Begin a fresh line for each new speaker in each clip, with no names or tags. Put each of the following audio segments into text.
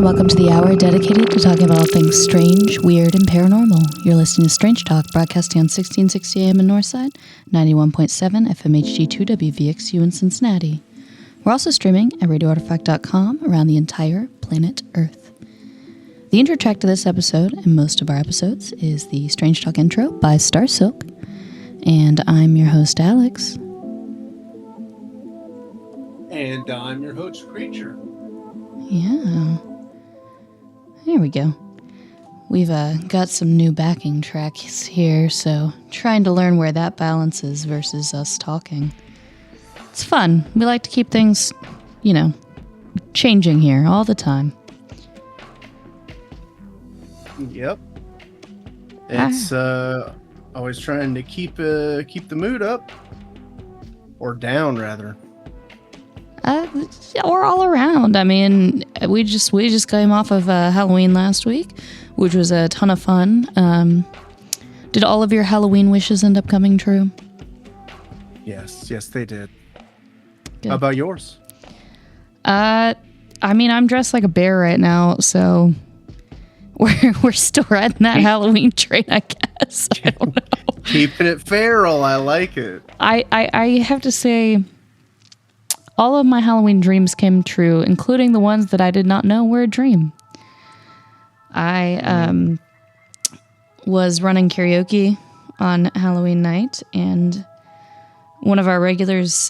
Welcome to the hour dedicated to talking about all things strange, weird, and paranormal. You're listening to Strange Talk, broadcasting on 1660 AM in Northside, 91.7 FMHG2 WVXU in Cincinnati. We're also streaming at radioartifact.com around the entire planet Earth. The intro track to this episode, and most of our episodes, is the Strange Talk intro by Star Silk, and I'm your host, Alyx.
And I'm your host, Creature.
Yeah. There we go. We've got some new backing tracks here, so trying to learn where that balances versus us talking. It's fun. We like to keep things, changing here all the time.
Yep. It's always trying to keep the mood up. Or down, rather.
Or all around. I mean, we just came off of Halloween last week, which was a ton of fun. Did all of your Halloween wishes end up coming true?
Yes, they did.
Good.
How about yours?
I mean, I'm dressed like a bear right now, so we're still riding that Halloween train, I guess. I don't know.
Keeping it feral, I like it.
I have to say, all of my Halloween dreams came true, including the ones that I did not know were a dream. I was running karaoke on Halloween night, and one of our regulars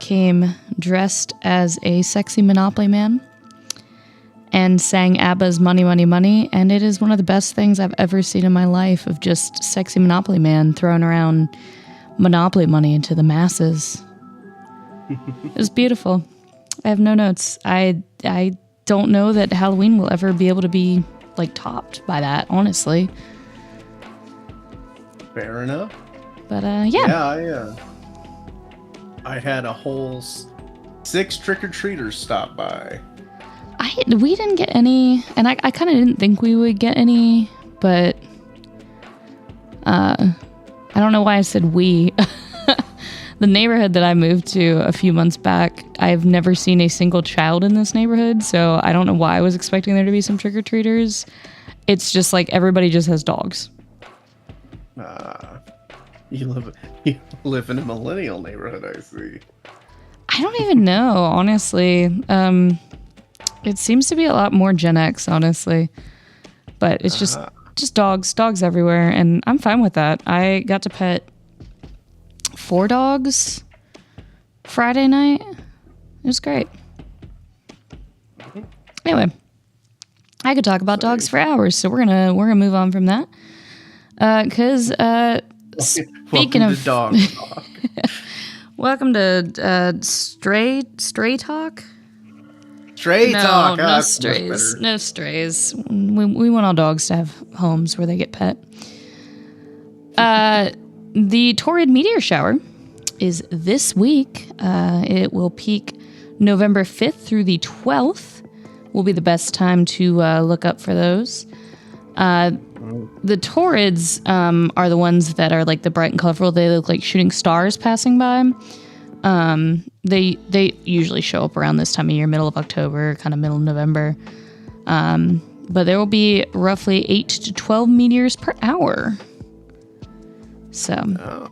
came dressed as a sexy Monopoly man and sang ABBA's Money, Money, Money, and it is one of the best things I've ever seen in my life, of just sexy Monopoly man throwing around Monopoly money into the masses. It was beautiful. I have no notes. I don't know that Halloween will ever be able to be topped by that, honestly.
Fair enough.
But yeah.
Yeah, I had a whole 6 trick-or-treaters stop by.
We didn't get any, and I kind of didn't think we would get any, but I don't know why I said we. The neighborhood that I moved to a few months back, I've never seen a single child in this neighborhood, so I don't know why I was expecting there to be some trick-or-treaters. It's just everybody just has dogs.
You live in a millennial neighborhood, I see.
I don't even know, honestly. It seems to be a lot more Gen X, honestly. But it's just dogs everywhere, and I'm fine with that. I got to pet 4 dogs Friday night. It was great. Anyway, I could talk about dogs for hours, so we're gonna move on from that. Because speaking of
dog talk,
welcome to Stray Talk.
Stray Talk.
No strays. No strays. We want all dogs to have homes where they get pet. The Taurid meteor shower is this week. It will peak November 5th through the 12th. Will be the best time to look up for those. The Taurids are the ones that are like the bright and colorful. They look like shooting stars passing by. They usually show up around this time of year, middle of October, kind of middle of November. But there will be roughly 8 to 12 meteors per hour. So,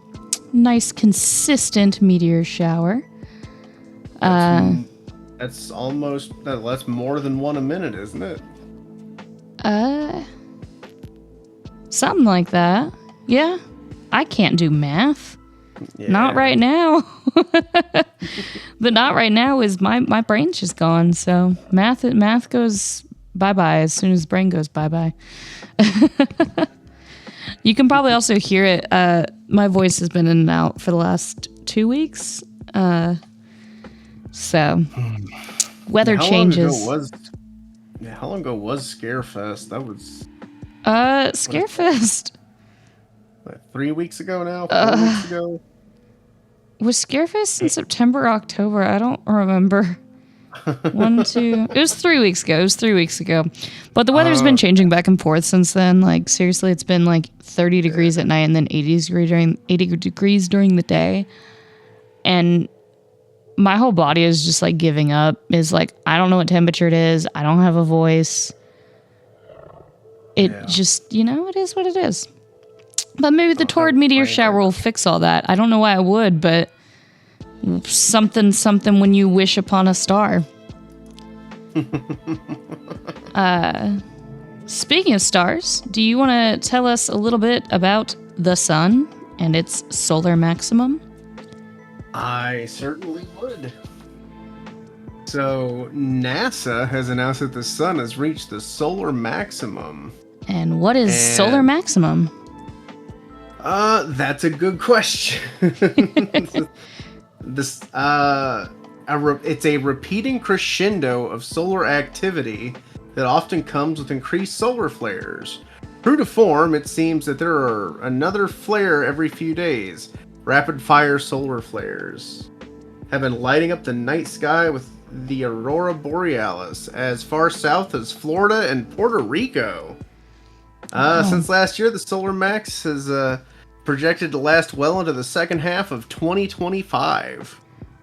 nice, consistent meteor shower.
That's more than one a minute, isn't it?
Something like that. Yeah. I can't do math. Yeah. Not right now. But not right now is my brain's just gone. So math goes bye-bye as soon as the brain goes bye-bye. You can probably also hear it. My voice has been in and out for the last 2 weeks. So weather changes.
How long ago was Scarefest? That was
Scarefest.
What, 3 weeks ago now? 4 weeks ago?
Was Scarefest in September or October? I don't remember. It was 3 weeks ago. But the weather's been changing back and forth since then. Like, seriously, it's been like 30 degrees at night and then 80 degrees during the day. And my whole body is just like giving up. Is like, I don't know what temperature it is. I don't have a voice. Just, it is what it is. But maybe the Taurid meteor shower will fix all that. I don't know why I would, but something when you wish upon a star. Speaking of stars, do you want to tell us a little bit about the sun and its solar maximum?
I certainly would. So, NASA has announced that the sun has reached the solar maximum.
And what is solar maximum?
That's a good question. It's a repeating crescendo of solar activity that often comes with increased solar flares. True to form, it seems that there are another flare every few days. Rapid-fire solar flares have been lighting up the night sky with the aurora borealis as far south as Florida and Puerto Rico. Since last year, the solar max has projected to last well into the second half of 2025.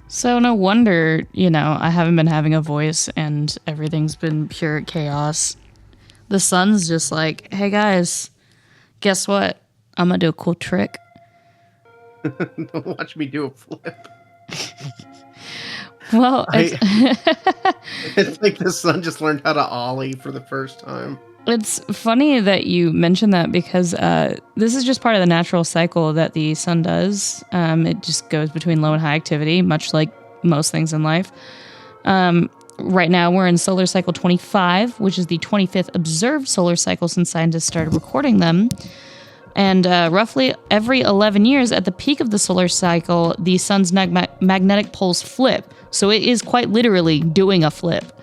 So no wonder, I haven't been having a voice and everything's been pure chaos. The sun's just like, hey guys, guess what? I'm gonna do a cool trick.
Watch me do a flip.
Well,
it's like the sun just learned how to ollie for the first time.
It's funny that you mentioned that because this is just part of the natural cycle that the sun does. It just goes between low and high activity, much like most things in life. Right now, we're in solar cycle 25, which is the 25th observed solar cycle since scientists started recording them. And roughly every 11 years, at the peak of the solar cycle, the sun's magnetic poles flip. So it is quite literally doing a flip.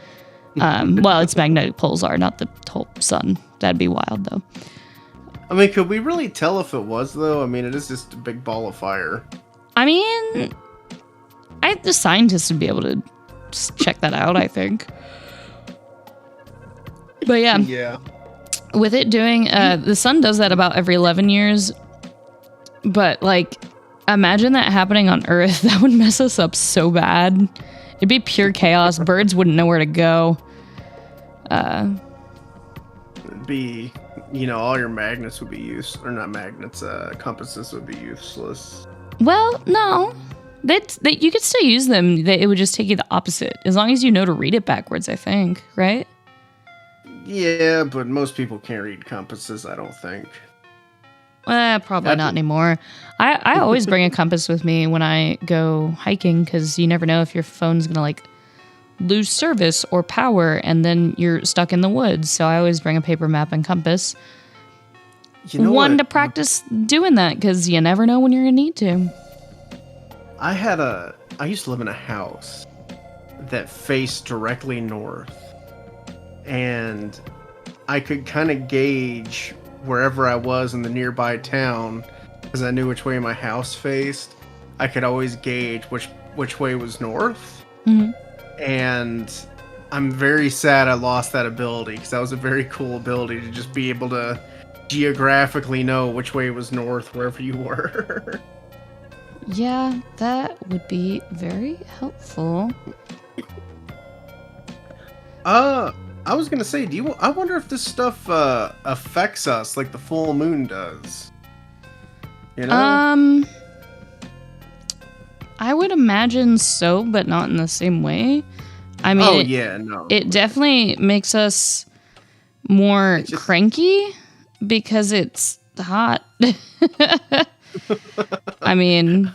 Well, its magnetic poles are, not the whole sun. That'd be wild, though.
I mean, could we really tell if it was, though? I mean, it is just a big ball of fire.
I mean, the scientists would be able to just check that out, I think. But yeah.
Yeah.
With it doing, the sun does that about every 11 years. But, like, imagine that happening on Earth. That would mess us up so bad. It'd be pure chaos. Birds wouldn't know where to go.
It'd be, all your magnets would be useless. Or not magnets, compasses would be useless.
Well, no. You could still use them. It would just take you the opposite. As long as you know to read it backwards, I think. Right?
Yeah, but most people can't read compasses, I don't think.
Probably not anymore. I always bring a compass with me when I go hiking because you never know if your phone's going to lose service or power and then you're stuck in the woods. So I always bring a paper map and compass. To practice doing that because you never know when you're going to need to.
I used to live in a house that faced directly north. And I could kind of gauge wherever I was in the nearby town because I knew which way my house faced. I could always gauge which way was north.
Mm-hmm.
And I'm very sad I lost that ability, because that was a very cool ability to just be able to geographically know which way was north wherever you were.
Yeah, that would be very helpful.
I was gonna say, I wonder if this stuff affects us like the full moon does. You know?
I would imagine so, but not in the same way. I mean, it definitely makes us more cranky because it's hot. I mean,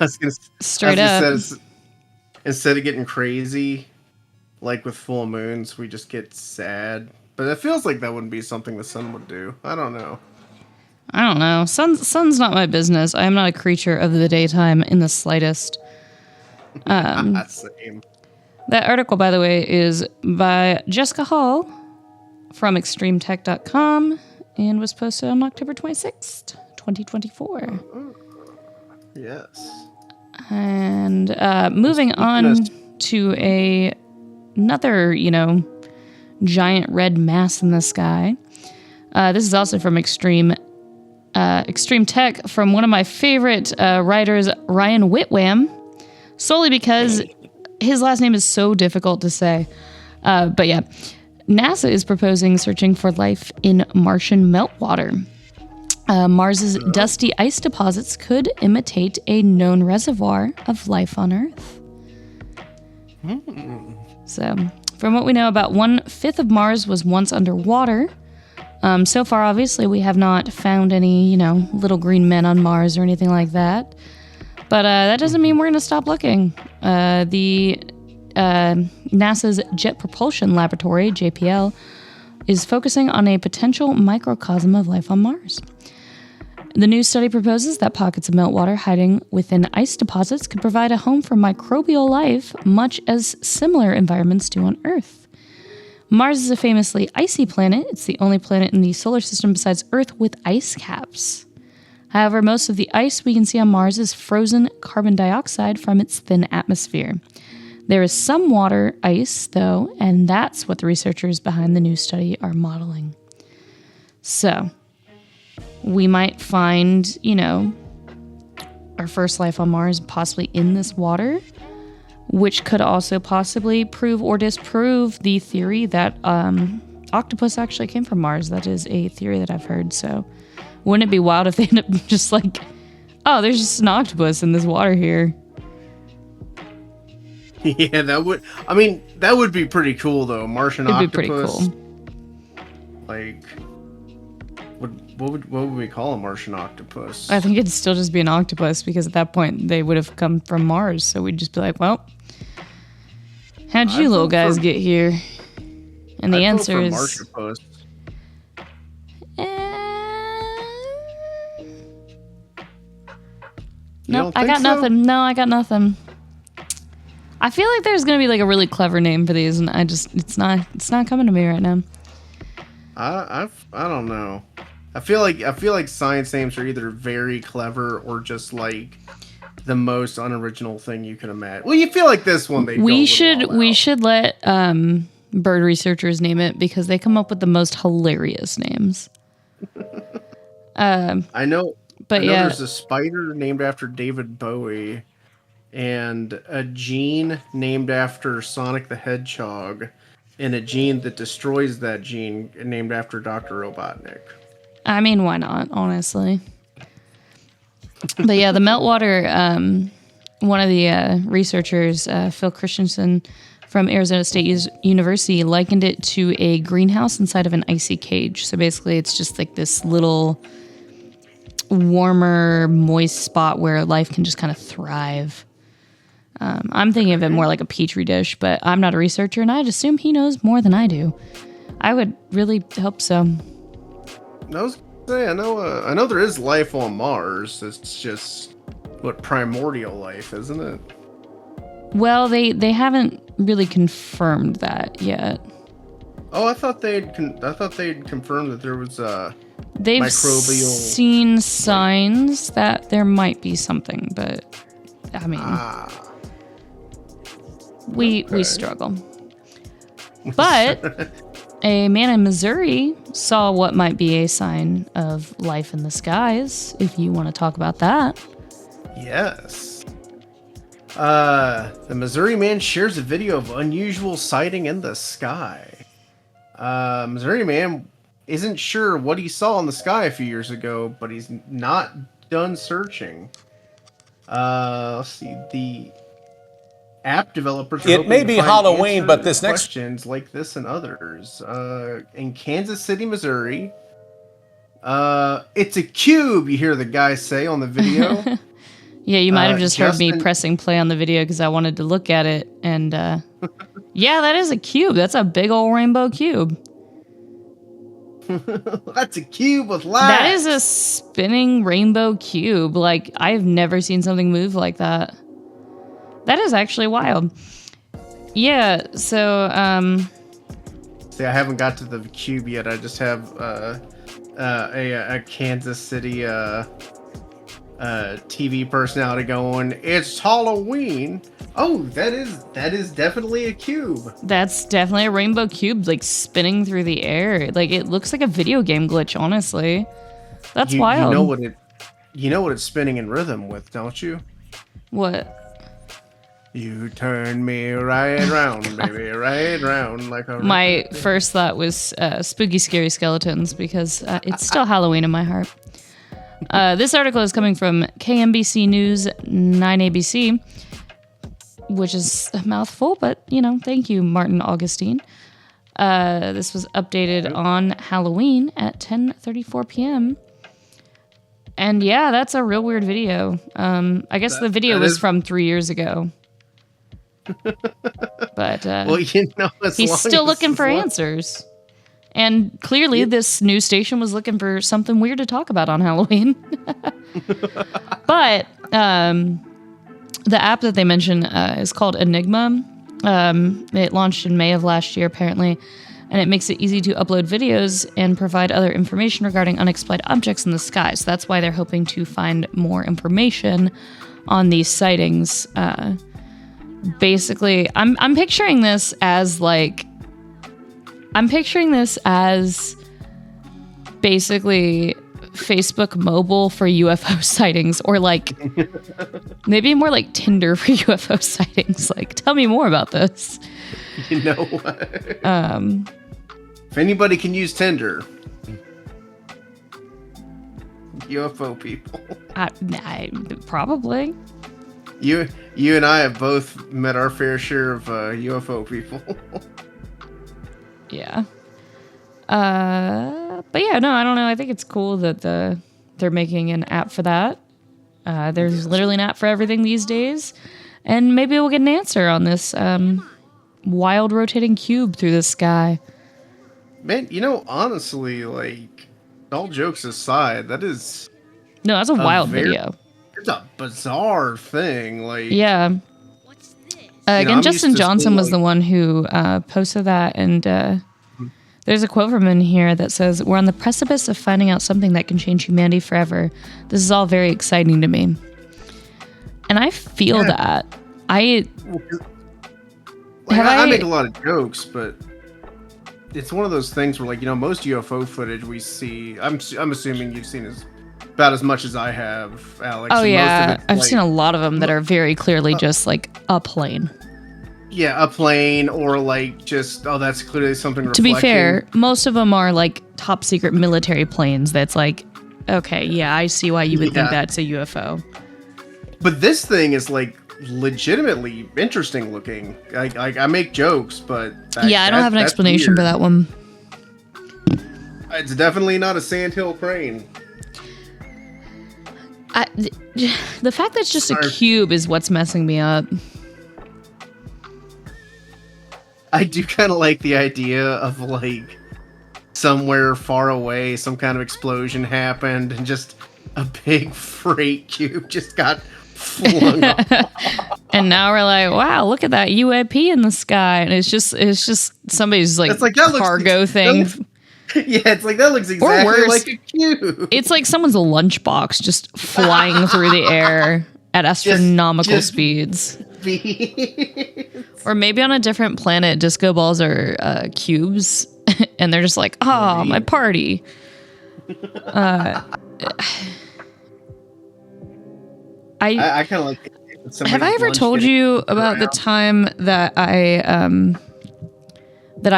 straight up.
Instead of getting crazy, like with full moons, we just get sad. But it feels like that wouldn't be something the sun would do. I don't know.
Sun's not my business. I am not a creature of the daytime in the slightest.
Same.
That article, by the way, is by Jessica Hall from extremetech.com and was posted on October 26th, 2024.
Yes.
And moving on to another, giant red mass in the sky. This is also from Extreme Tech, from one of my favorite writers, Ryan Whitwam, solely because his last name is so difficult to say. But yeah, NASA is proposing searching for life in Martian meltwater. Mars's dusty ice deposits could imitate a known reservoir of life on Earth. So, from what we know, about 1/5 of Mars was once underwater. So far, obviously, we have not found any, little green men on Mars or anything like that. But that doesn't mean we're going to stop looking. NASA's Jet Propulsion Laboratory, JPL, is focusing on a potential microcosm of life on Mars. The new study proposes that pockets of meltwater hiding within ice deposits could provide a home for microbial life, much as similar environments do on Earth. Mars is a famously icy planet. It's the only planet in the solar system besides Earth with ice caps. However, most of the ice we can see on Mars is frozen carbon dioxide from its thin atmosphere. There is some water ice, though, and that's what the researchers behind the new study are modeling. So, we might find, our first life on Mars possibly in this water, which could also possibly prove or disprove the theory that octopus actually came from Mars. That is a theory that I've heard, so wouldn't it be wild if they end up just like, oh, there's just an octopus in this water here?
Yeah, that would be pretty cool, though. Martian octopus. It'd be pretty cool. Like, what would we call a Martian octopus?
I think it'd still just be an octopus, because at that point they would have come from Mars, so we'd just be like, well, how'd you little guys get here? And the answer is
Marshipus.
Nope, I got nothing. No, I got nothing. I feel like there's gonna be like a really clever name for these, and it's not coming to me right now.
I don't know. I feel like science names are either very clever or just like the most unoriginal thing you can imagine. Well, you feel like this one
we should let bird researchers name it, because they come up with the most hilarious names.
I know.
But yeah,
there's a spider named after David Bowie, and a gene named after Sonic the Hedgehog, and a gene that destroys that gene named after Dr. Robotnik.
I mean, why not, honestly? But yeah, the meltwater, one of the researchers, Phil Christensen from Arizona State University, likened it to a greenhouse inside of an icy cage. So basically, it's just like this little warmer, moist spot where life can just kind of thrive. I'm thinking of it more like a petri dish, but I'm not a researcher, and I'd assume he knows more than I do. I would really hope so.
I was gonna say, I know there is life on Mars. It's just primordial life, isn't it?
Well, they haven't really confirmed that yet.
Oh, I thought they'd confirmed that there was
they've
microbial.
Seen signs that there might be something, but I mean, we struggle. But a man in Missouri saw what might be a sign of life in the skies, if you want to talk about that.
Yes. The Missouri man shares a video of unusual sighting in the sky. Missouri man isn't sure what he saw in the sky a few years ago, but he's not done searching. Let's see. The app developers.
It may be Halloween, but this next
questions like this and others. In Kansas City, Missouri. It's a cube. You hear the guy say on the video.
Yeah, you might have just heard me pressing play on the video because I wanted to look at it, and yeah, that is a cube. That's a big old rainbow cube.
That's a cube with lights.
That is a spinning rainbow cube. Like, I've never seen something move like that. That is actually wild. Yeah, so,
See, I haven't got to the cube yet. I just have a Kansas City TV personality going, "It's Halloween." Oh, that is definitely a cube.
That's definitely a rainbow cube, like, spinning through the air. Like, it looks like a video game glitch, honestly. That's wild.
You know what it's spinning in rhythm with, don't you?
What?
You turn me right round, baby, right round like a...
My first thought was spooky, scary skeletons, because it's still Halloween in my heart. This article is coming from KMBC News 9ABC, which is a mouthful, but, you know, thank you, Martin Augustine. This was updated on Halloween at 10:34 p.m. And yeah, that's a real weird video. I guess the video was from 3 years ago. But
well, you know,
he's still looking for answers. And clearly this news station was looking for something weird to talk about on Halloween. But the app that they mentioned is called Enigma. It launched in May of last year, apparently, and it makes it easy to upload videos and provide other information regarding unexplained objects in the sky. So that's why they're hoping to find more information on these sightings. Basically, I'm picturing this as basically Facebook mobile for UFO sightings, or like maybe more like Tinder for UFO sightings. Like, tell me more about this.
You know what? If anybody can use Tinder, UFO people.
I probably.
You and I have both met our fair share of UFO people.
Yeah. But yeah, no, I don't know. I think it's cool that they're making an app for that. There's literally an app for everything these days. And maybe we'll get an answer on this wild rotating cube through the sky.
Man, you know, honestly, like, all jokes aside, that is...
No, that's a wild video.
It's a bizarre thing. Like,
yeah. Again, Justin Johnson was the one who posted that, and there's a quote from him here that says, "We're on the precipice of finding out something that can change humanity forever. This is all very exciting to me." And I feel that. I
make a lot of jokes, but it's one of those things where, like, you know, most UFO footage we see, I'm assuming you've seen about as much as I have, Alyx.
Oh, yeah. I've seen a lot of them that are very clearly just, like, a plane.
Yeah, a plane, or, like, just, oh, that's clearly something reflecting.
To be fair, most of them are, like, top secret military planes that's like, okay, yeah, I see why you would think that's a UFO.
But this thing is, like, legitimately interesting looking. I make jokes, but...
I don't have an explanation for that one.
It's definitely not a sandhill crane.
The fact that it's just a cube is what's messing me up.
I do kind of like the idea of, like, somewhere far away, some kind of explosion happened, and just a big freight cube just got flung off.
And now we're like, wow, look at that UAP in the sky. And it's just somebody's, like cargo thing.
It's like, that looks exactly like a cube.
It's like someone's lunchbox just flying through the air at astronomical speeds.
beans.
Or maybe on a different planet, disco balls are cubes, and they're just like, oh, my party. I
kind of like.
Have I ever told you about the time that I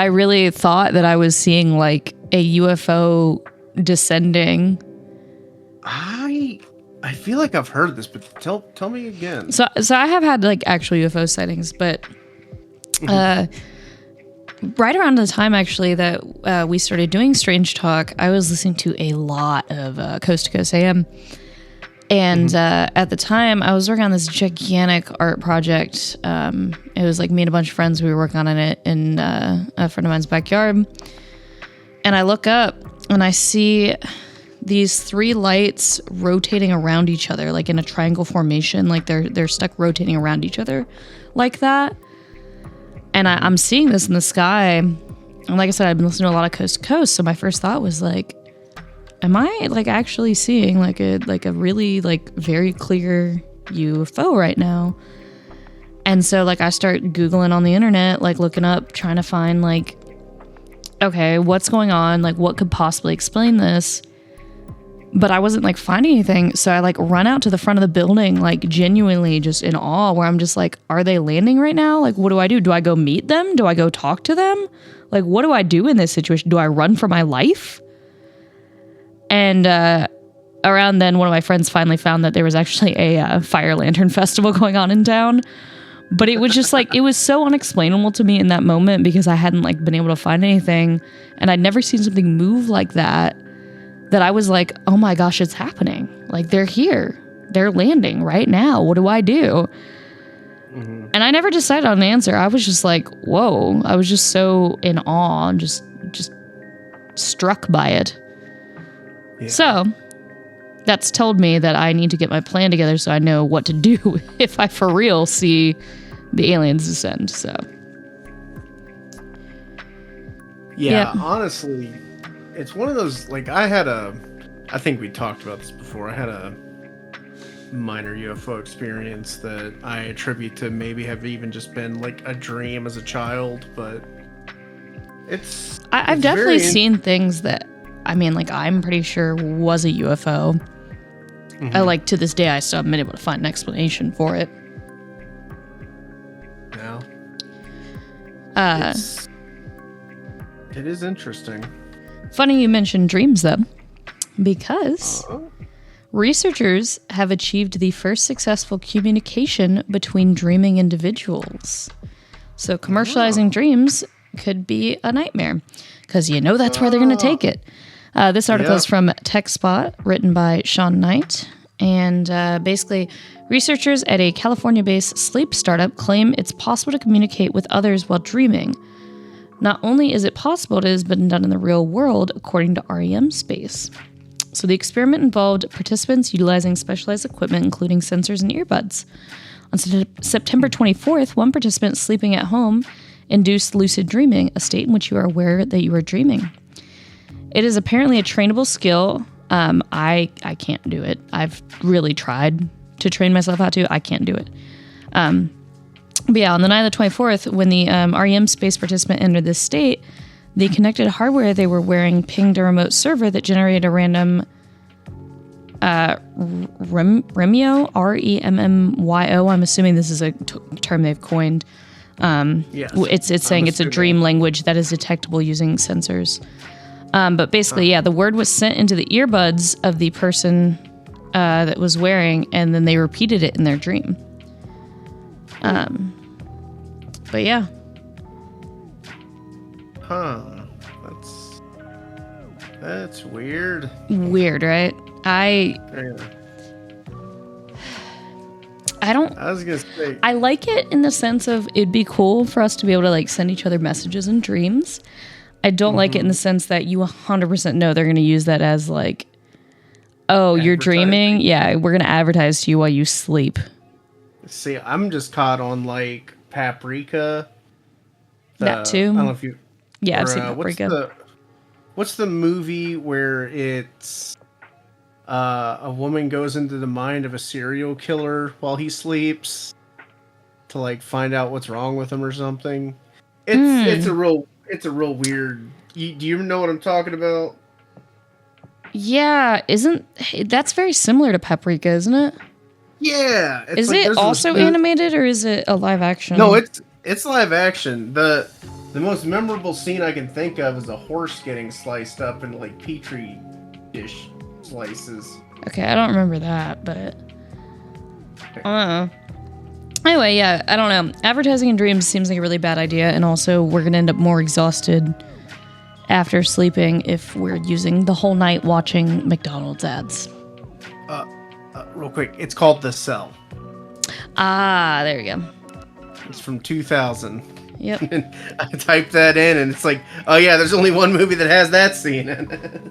really thought that I was seeing like a UFO descending?
I feel like I've heard this, but tell me again.
So I have had like actual UFO sightings, but right around the time actually that we started doing Strange Talk, I was listening to a lot of Coast to Coast AM. And at the time, I was working on this gigantic art project. It was like me and a bunch of friends. We were working on it in a friend of mine's backyard. And I look up and I see these 3 lights rotating around each other, like in a triangle formation. Like they're stuck rotating around each other like that. And I'm seeing this in the sky. And like I said, I've been listening to a lot of Coast to Coast. So my first thought was like, am I like actually seeing like a really like very clear UFO right now? And so like I start Googling on the internet, like looking up, trying to find like, okay, what's going on? Like what could possibly explain this? But I wasn't like finding anything. So I like run out to the front of the building, like genuinely just in awe, where I'm just like, are they landing right now? Like, what do I do? Do I go meet them? Do I go talk to them? Like, what do I do in this situation? Do I run for my life? And around then, one of my friends finally found that there was actually a fire lantern festival going on in town. But it was just like, it was so unexplainable to me in that moment because I hadn't like been able to find anything. And I'd never seen something move like that I was like, oh my gosh, it's happening. Like they're here. They're landing right now. What do I do? Mm-hmm. And I never decided on an answer. I was just like, whoa. I was just so in awe and just struck by it. Yeah. So that's told me that I need to get my plan together so I know what to do if I for real see the aliens descend. So
yeah. Honestly, it's one of those, like I think we talked about this before. I had a minor UFO experience that I attribute to maybe have even just been like a dream as a child, but
I've definitely seen things that, I mean, like I'm pretty sure was a UFO. Mm-hmm. Like to this day, I still haven't been able to find an explanation for it.
Yeah. It is interesting.
Funny you mentioned dreams, though, because researchers have achieved the first successful communication between dreaming individuals. So commercializing dreams could be a nightmare, because you know that's where they're going to take it. This article is from TechSpot, written by Sean Knight. And basically, researchers at a California-based sleep startup claim it's possible to communicate with others while dreaming. Not only is it possible, it has been done in the real world, according to REM Space. So the experiment involved participants utilizing specialized equipment, including sensors and earbuds. On September 24th, one participant sleeping at home induced lucid dreaming, a state in which you are aware that you are dreaming. It is apparently a trainable skill. I can't do it. I've really tried to train myself how to. I can't do it. But yeah, on the night of the 24th, when the REM Space participant entered this state, the connected hardware they were wearing pinged a remote server that generated a random Remyo, R-E-M-M-Y-O. I'm assuming this is a term they've coined.
Yes,
it's saying it's a dream language that is detectable using sensors. But basically, yeah, the word was sent into the earbuds of the person that was wearing, and then they repeated it in their dream. But yeah.
Huh. That's weird.
Weird, right? I was
gonna say,
I like it in the sense of it'd be cool for us to be able to like send each other messages in dreams. I don't like it in the sense that you 100% know they're going to use that as like, oh, you're dreaming? Yeah, we're going to advertise to you while you sleep.
See, I'm just caught on like Paprika.
That too.
I don't know if you...
Yeah, I've seen Paprika.
What's the movie where it's a woman goes into the mind of a serial killer while he sleeps to like find out what's wrong with them or something. It's a real weird. Do you know what I'm talking about?
Yeah, that's very similar to Paprika, isn't it?
Yeah.
Is it also animated or is it a live action?
No, it's live action. The most memorable scene I can think of is a horse getting sliced up into like petri dish slices.
Okay, I don't remember that, but anyway, yeah, I don't know. Advertising in dreams seems like a really bad idea, and also we're gonna end up more exhausted after sleeping if we're using the whole night watching McDonald's ads.
Real quick, it's called The Cell.
Ah, there you go.
It's from 2000.
Yep.
And I typed that in, and it's like, oh yeah, there's only one movie that has that scene in it.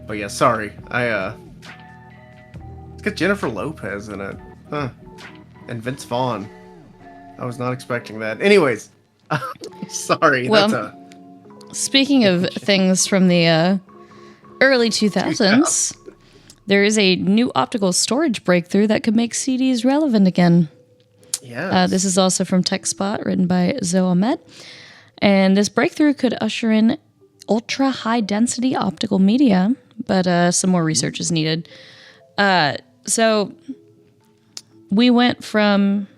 But yeah, sorry. It's got Jennifer Lopez in it. Huh. And Vince Vaughn. I was not expecting that. Anyways. Sorry.
Well, speaking of things from the early 2000s, there is a new optical storage breakthrough that could make CDs relevant again.
Yeah.
This is also from TechSpot, written by Zoe Ahmed. And this breakthrough could usher in ultra-high-density optical media, but some more research is needed. So we went from,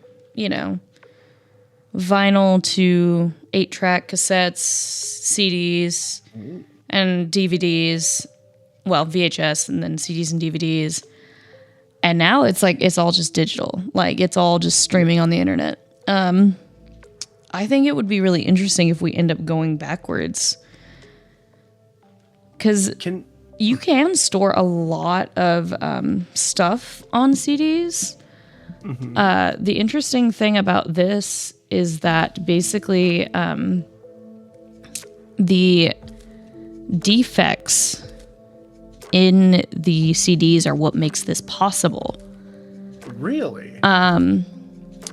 vinyl to 8-track cassettes, CDs, and DVDs. Well, VHS and then CDs and DVDs. And now it's like, it's all just digital. Like, it's all just streaming on the internet. I think it would be really interesting if we end up going backwards. Because you can store a lot of stuff on CDs. Mm-hmm. The interesting thing about this is that basically the defects in the CDs are what makes this possible.
Really?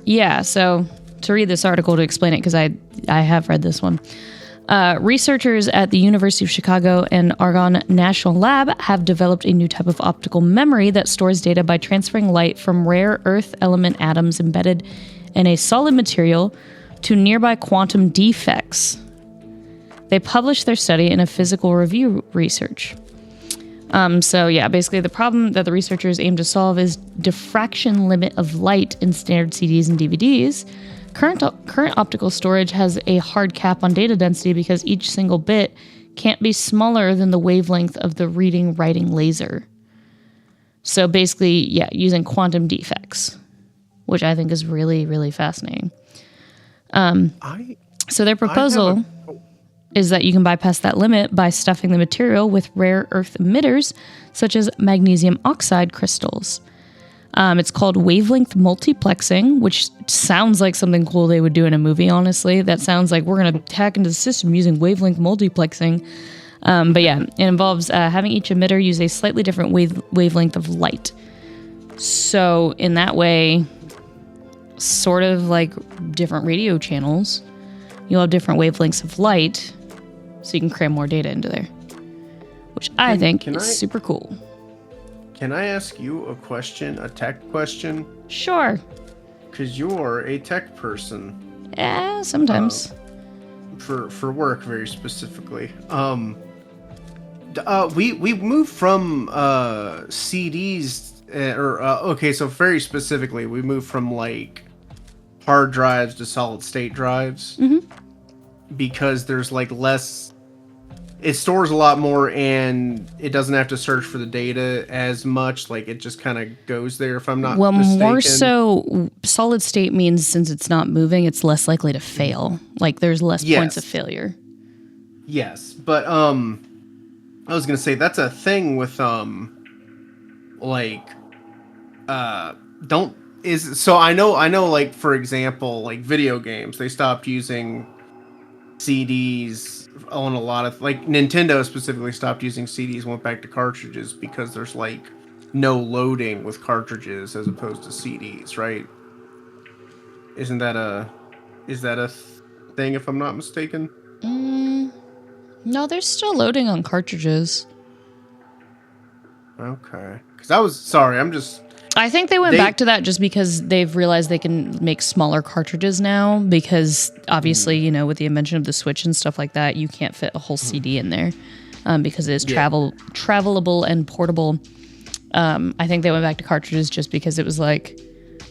Yeah, so to read this article to explain it, because I have read this one. Researchers at the University of Chicago and Argonne National Lab have developed a new type of optical memory that stores data by transferring light from rare earth element atoms embedded in a solid material to nearby quantum defects. They published their study in a physical review research. So yeah, basically the problem that the researchers aim to solve is diffraction limit of light in standard CDs and DVDs. Current optical storage has a hard cap on data density because each single bit can't be smaller than the wavelength of the reading-writing laser. So basically, yeah, using quantum defects, which I think is really, really fascinating. So their proposal is that you can bypass that limit by stuffing the material with rare earth emitters, such as magnesium oxide crystals. It's called wavelength multiplexing, which sounds like something cool they would do in a movie, honestly. That sounds like we're going to hack into the system using wavelength multiplexing. But yeah, it involves having each emitter use a slightly different wavelength of light. So in that way, sort of like different radio channels, you'll have different wavelengths of light, so you can cram more data into there, which I think is super cool.
Can I ask you a question, a tech question?
Sure.
Because you're a tech person.
Yeah, sometimes.
For work, very specifically. We moved from CDs, so very specifically, we moved from like hard drives to solid state drives. Mm-hmm. Because there's like less. It stores a lot more, and it doesn't have to search for the data as much. Like, it just kind of goes there, if I'm not mistaken.
More so, solid state means since it's not moving, it's less likely to fail. Like, there's less points of failure. Yes,
but I was gonna say that's a thing with so I know like, for example, like video games, they stopped using CDs on a lot of, like, Nintendo specifically stopped using CDs, went back to cartridges because there's like no loading with cartridges as opposed to CDs, right? Is that a thing, if I'm not mistaken?
No, there's still loading on cartridges.
Okay, because I was sorry, I'm just
I think they went back to that just because they've realized they can make smaller cartridges now, because obviously, you know, with the invention of the Switch and stuff like that, you can't fit a whole CD in there because it's travelable and portable. I think they went back to cartridges just because it was like,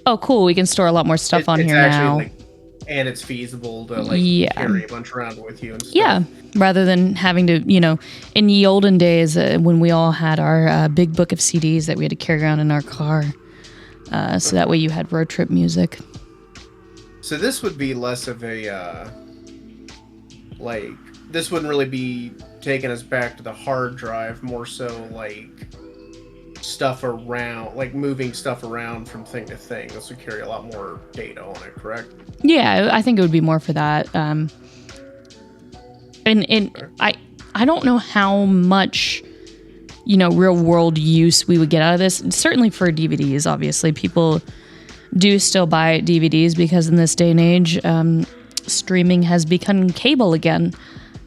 oh, cool, we can store a lot more stuff on here now.
And it's feasible to carry a bunch around with you and stuff.
Yeah, rather than having to, you know, in the olden days when we all had our big book of CDs that we had to carry around in our car. So that way you had road trip music.
So this would be less of a, this wouldn't really be taking us back to the hard drive, more so like stuff around, like moving stuff around from thing to thing. This would carry a lot more data on it, correct? Yeah,
I think it would be more for that. And I don't know how much, you know, real world use we would get out of this. Certainly for DVDs, obviously. People do still buy DVDs because in this day and age, streaming has become cable again,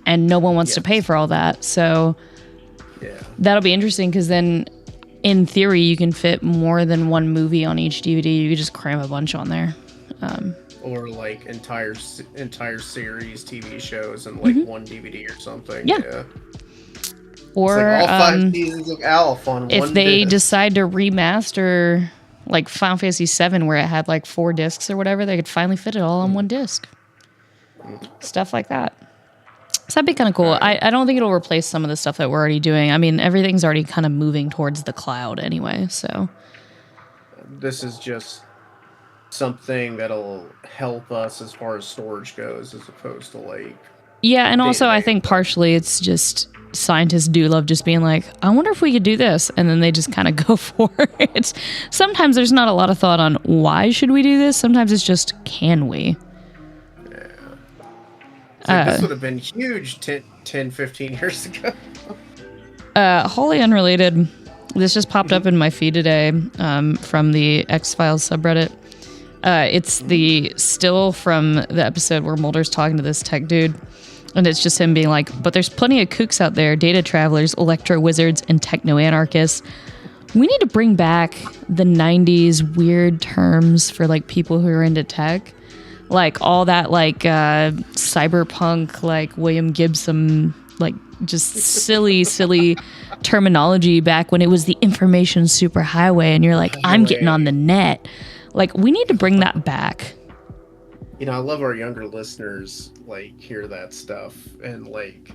and no one wants to pay for all that. So that'll be interesting, because then in theory, you can fit more than one movie on each DVD. You could just cram a bunch on there.
Or like entire series, TV shows, and like one DVD or something.
Yeah.
Or like all 5 seasons of Alf on
if
one
they
disc.
decide to remaster like Final Fantasy VII, where it had like 4 discs or whatever, they could finally fit it all on one disc. Stuff like that. So that'd be kind of cool. I don't think it'll replace some of the stuff that we're already doing. I mean, everything's already kind of moving towards the cloud anyway, so.
This is just something that'll help us as far as storage goes, as opposed to like...
Yeah, and also I think partially it's just scientists do love just being like, I wonder if we could do this, and then they just kind of go for it. Sometimes there's not a lot of thought on why should we do this. Sometimes it's just, can we?
This would have been huge 10, 15 years ago.
Wholly unrelated, this just popped up in my feed today from the X-Files subreddit. It's the still from the episode where Mulder's talking to this tech dude, and it's just him being like, but there's plenty of kooks out there, data travelers, electro wizards, and techno-anarchists. We need to bring back the 90s weird terms for like people who are into tech. Like all that like cyberpunk, like William Gibson, like just silly terminology back when it was the information superhighway, and you're like, I'm getting on the net. Like, we need to bring that back.
You know, I love our younger listeners like hear that stuff and like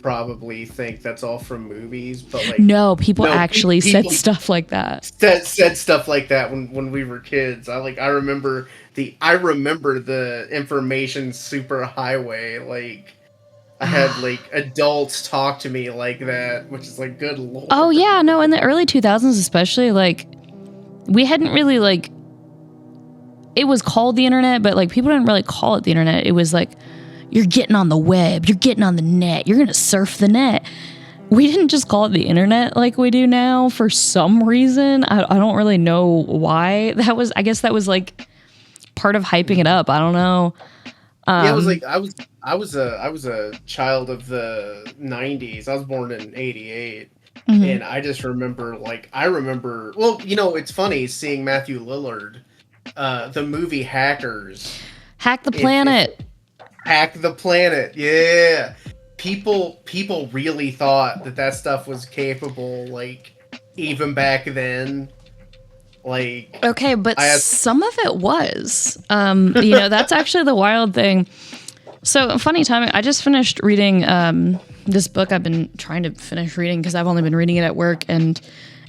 probably think that's all from movies, but like
no, people actually said stuff like that.
Said stuff like that when we were kids. I remember the information superhighway. Like I had like adults talk to me like that, which is like, good lord.
Oh yeah, no, in the early 2000s especially, like we hadn't really like, it was called the internet, but like people didn't really call it the internet. It was like, you're getting on the web, you're getting on the net, you're gonna surf the net. We didn't just call it the internet like we do now for some reason. I don't really know why. I guess that was like part of hyping it up. I don't know.
Yeah, it was like I was a child of the 90s. I was born in 88. Mm-hmm. And I just remember well, you know, it's funny seeing Matthew Lillard, the movie Hackers.
Hack the Planet.
Hack the Planet, yeah. People really thought that stuff was capable, like, even back then. Like,
okay, but some of it was. You know, that's actually the wild thing. So, funny timing, I just finished reading this book I've been trying to finish reading because I've only been reading it at work, and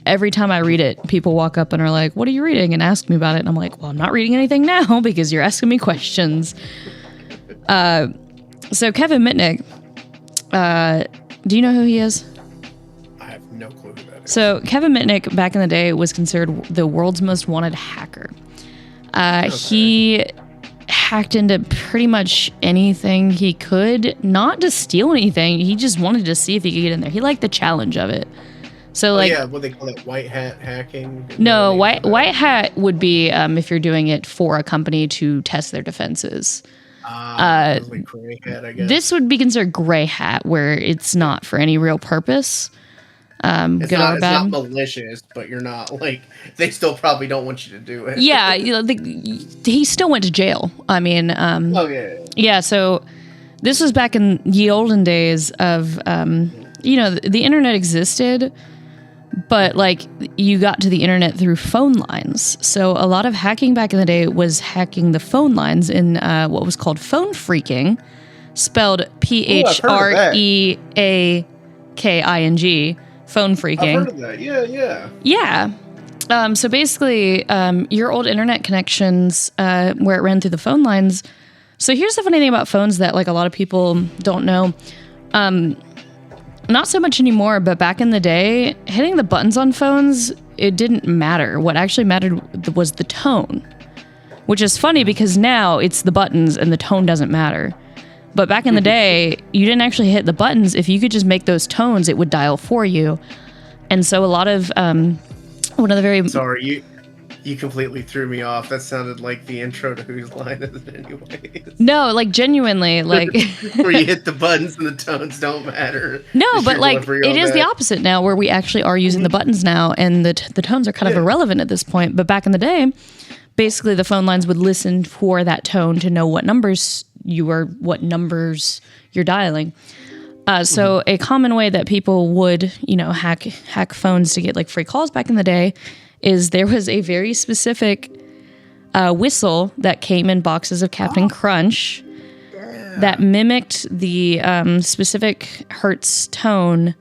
every time I read it, people walk up and are like, what are you reading? And ask me about it. And I'm like, well, I'm not reading anything now because you're asking me questions. So Kevin Mitnick, do you know who he is?
I have no clue who that is.
So Kevin Mitnick, back in the day, was considered the world's most wanted hacker. Okay. He hacked into pretty much anything he could, not to steal anything. He just wanted to see if he could get in there. He liked the challenge of it. So
what they call it, white hat hacking?
No, white hat would be if you're doing it for a company to test their defenses.
Like gray hat, I guess.
This would be considered gray hat, where it's not for any real purpose.
It's not malicious, but you're not like they still probably don't want you to do it.
Yeah, he still went to jail. I mean, yeah. So this was back in the olden days of, the internet existed, but like you got to the internet through phone lines. So a lot of hacking back in the day was hacking the phone lines in what was called phone phreaking, spelled phreaking. Phone phreaking.
I've heard of that. Yeah.
Yeah. So basically, your old internet connections, where it ran through the phone lines. So here's the funny thing about phones that like a lot of people don't know. Not so much anymore, but back in the day, hitting the buttons on phones, it didn't matter. What actually mattered was the tone, which is funny because now it's the buttons and the tone doesn't matter. But back in the day, you didn't actually hit the buttons. If you could just make those tones, it would dial for you. And so a lot of one of the very...
Sorry, you completely threw me off. That sounded like the intro to Whose Line Is It Anyways?
No, like genuinely, like...
Where you hit the buttons and the tones don't matter.
No, but like it is the opposite now where we actually are using the buttons now and the tones are kind of irrelevant at this point. But back in the day, basically the phone lines would listen for that tone to know what numbers you're dialing. So a common way that people would, hack phones to get like free calls back in the day is there was a very specific whistle that came in boxes of Captain Crunch that mimicked the specific hertz tone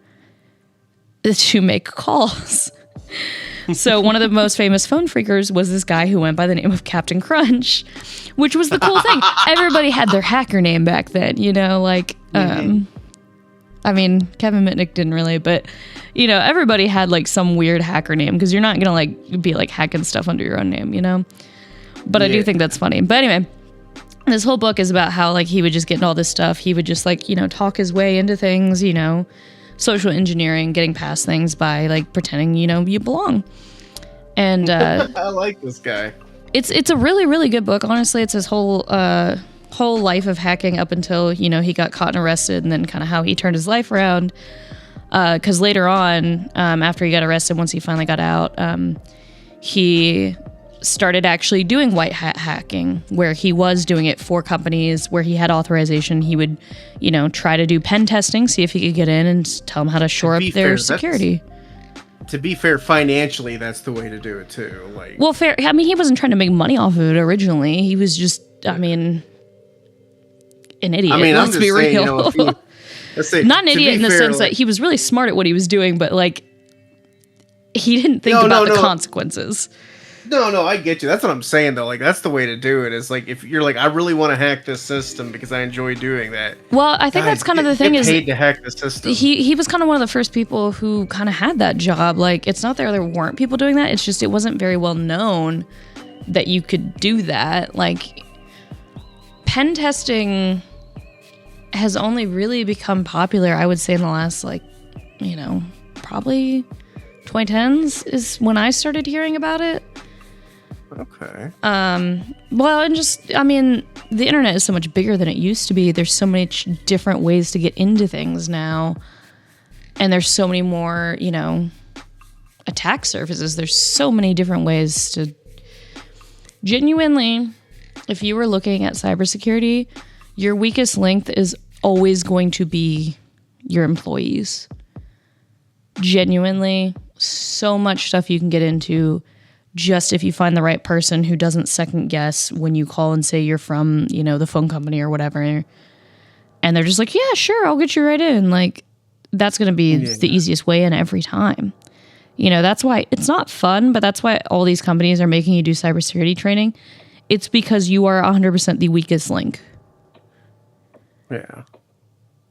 to make calls. So one of the most famous phone phreakers was this guy who went by the name of Captain Crunch, which was the cool thing. Everybody had their hacker name back then, I mean, Kevin Mitnick didn't really, but, everybody had, like, some weird hacker name, because you're not going to, like, be, like, hacking stuff under your own name, But I do think that's funny. But anyway, this whole book is about how, like, he would just get into all this stuff. He would just, like, talk his way into things, social engineering, getting past things by, like, pretending, you belong. And
I like this guy.
It's a really, really good book. Honestly, it's his whole life of hacking up until, he got caught and arrested, and then kind of how he turned his life around. Because later on, after he got arrested, once he finally got out, he started actually doing white hat hacking, where he was doing it for companies where he had authorization. He would, try to do pen testing, see if he could get in and tell them how to shore up their security.
To be fair, financially, that's the way to do it too. Like,
well, fair. I mean, he wasn't trying to make money off of it originally. He was just, an idiot. Let's be real. Not an idiot in the sense that he was really smart at what he was doing, but like, he didn't think about the consequences.
No, I get you. That's what I'm saying, though. Like, that's the way to do it. Is like, if you're like, I really want to hack this system because I enjoy doing that.
Well, I think that's kind of the thing is
paid to hack the system.
He was kind of one of the first people who kind of had that job. Like, it's not that there weren't people doing that. It's just it wasn't very well known that you could do that. Like, pen testing has only really become popular, I would say, in the last, like, probably 2010s is when I started hearing about it.
Okay.
Well, and just, the internet is so much bigger than it used to be. There's so many different ways to get into things now. And there's so many more, attack surfaces. There's so many different ways to genuinely, if you were looking at cybersecurity, your weakest link is always going to be your employees. Genuinely, so much stuff you can get into just if you find the right person who doesn't second guess when you call and say you're from, the phone company or whatever. And they're just like, yeah, sure, I'll get you right in. Like, that's going to be the easiest way in every time. That's why it's not fun, but that's why all these companies are making you do cybersecurity training. It's because you are 100% the weakest link.
Yeah.